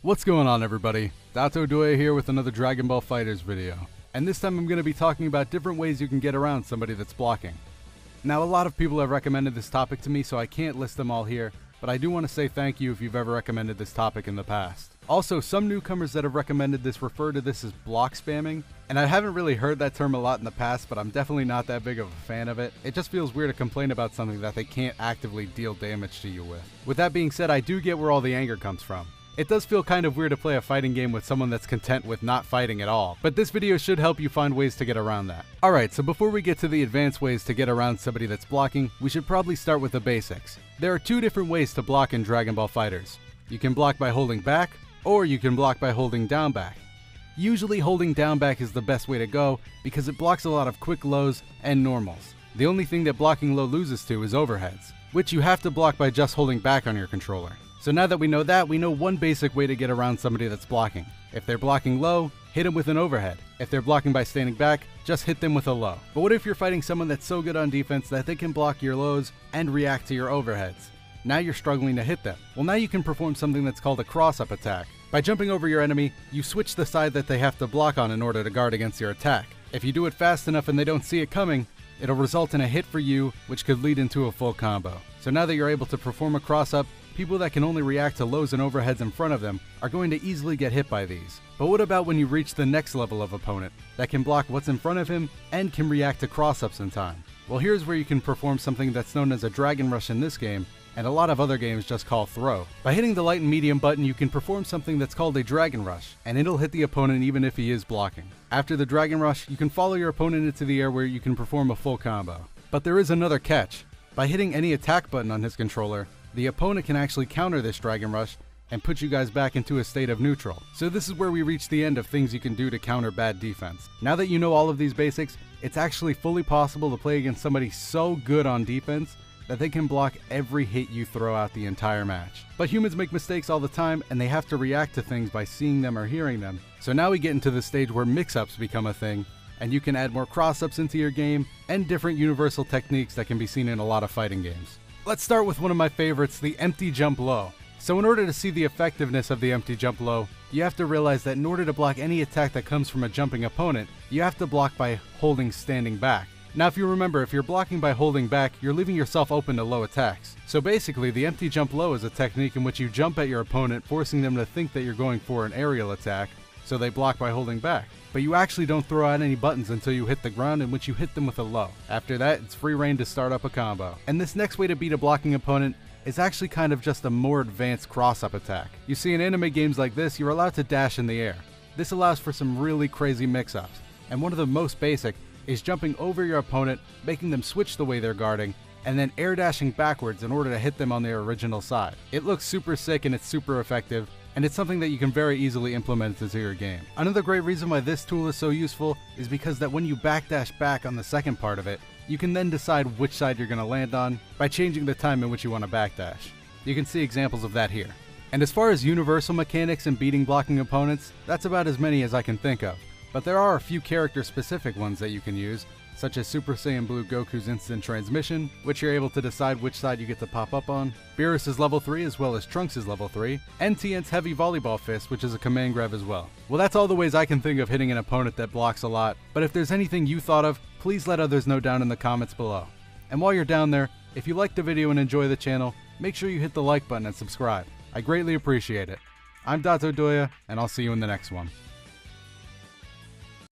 What's going on, everybody? DatoDoya here with another Dragon Ball FighterZ video. And this time I'm going to be talking about different ways you can get around somebody that's blocking. Now, a lot of people have recommended this topic to me, so I can't list them all here, but I do want to say thank you if you've ever recommended this topic in the past. Also, some newcomers that have recommended this refer to this as block spamming, and I haven't really heard that term a lot in the past, but I'm definitely not that big of a fan of it. It just feels weird to complain about something that they can't actively deal damage to you with. With that being said, I do get where all the anger comes from. It does feel kind of weird to play a fighting game with someone that's content with not fighting at all, but this video should help you find ways to get around that. Alright, so before we get to the advanced ways to get around somebody that's blocking, we should probably start with the basics. There are two different ways to block in Dragon Ball FighterZ. You can block by holding back, or you can block by holding down back. Usually holding down back is the best way to go because it blocks a lot of quick lows and normals. The only thing that blocking low loses to is overheads, which you have to block by just holding back on your controller. So now that we know that, we know one basic way to get around somebody that's blocking. If they're blocking low, hit them with an overhead. If they're blocking by standing back, just hit them with a low. But what if you're fighting someone that's so good on defense that they can block your lows and react to your overheads? Now you're struggling to hit them. Well, now you can perform something that's called a cross-up attack. By jumping over your enemy, you switch the side that they have to block on in order to guard against your attack. If you do it fast enough and they don't see it coming, it'll result in a hit for you, which could lead into a full combo. So now that you're able to perform a cross-up, people that can only react to lows and overheads in front of them are going to easily get hit by these. But what about when you reach the next level of opponent that can block what's in front of him and can react to cross-ups in time? Well, here's where you can perform something that's known as a Dragon Rush in this game, and a lot of other games just call throw. By hitting the light and medium button, you can perform something that's called a Dragon Rush, and it'll hit the opponent even if he is blocking. After the Dragon Rush, you can follow your opponent into the air where you can perform a full combo. But there is another catch. By hitting any attack button on his controller, the opponent can actually counter this Dragon Rush and put you guys back into a state of neutral. So this is where we reach the end of things you can do to counter bad defense. Now that you know all of these basics, it's actually fully possible to play against somebody so good on defense that they can block every hit you throw out the entire match. But humans make mistakes all the time, and they have to react to things by seeing them or hearing them. So now we get into the stage where mix-ups become a thing, and you can add more cross-ups into your game and different universal techniques that can be seen in a lot of fighting games. Let's start with one of my favorites, the empty jump low. So in order to see the effectiveness of the empty jump low, you have to realize that in order to block any attack that comes from a jumping opponent, you have to block by holding standing back. Now if you remember, if you're blocking by holding back, you're leaving yourself open to low attacks. So basically, the empty jump low is a technique in which you jump at your opponent, forcing them to think that you're going for an aerial attack, so they block by holding back. But you actually don't throw out any buttons until you hit the ground, in which you hit them with a low. After that, it's free reign to start up a combo. And this next way to beat a blocking opponent is actually kind of just a more advanced cross-up attack. You see, in anime games like this, you're allowed to dash in the air. This allows for some really crazy mix-ups, and one of the most basic is jumping over your opponent, making them switch the way they're guarding, and then air dashing backwards in order to hit them on their original side. It looks super sick and it's super effective, and it's something that you can very easily implement into your game. Another great reason why this tool is so useful is because that when you backdash back on the second part of it, you can then decide which side you're going to land on by changing the time in which you want to backdash. You can see examples of that here. And as far as universal mechanics in beating blocking opponents, that's about as many as I can think of. But there are a few character-specific ones that you can use, such as Super Saiyan Blue Goku's instant transmission, which you're able to decide which side you get to pop up on, Beerus' level 3 as well as Trunks' level 3, and Tien's heavy volleyball fist, which is a command grab as well. Well, that's all the ways I can think of hitting an opponent that blocks a lot, but if there's anything you thought of, please let others know down in the comments below. And while you're down there, if you liked the video and enjoy the channel, make sure you hit the like button and subscribe. I greatly appreciate it. I'm DatoDoya, and I'll see you in the next one.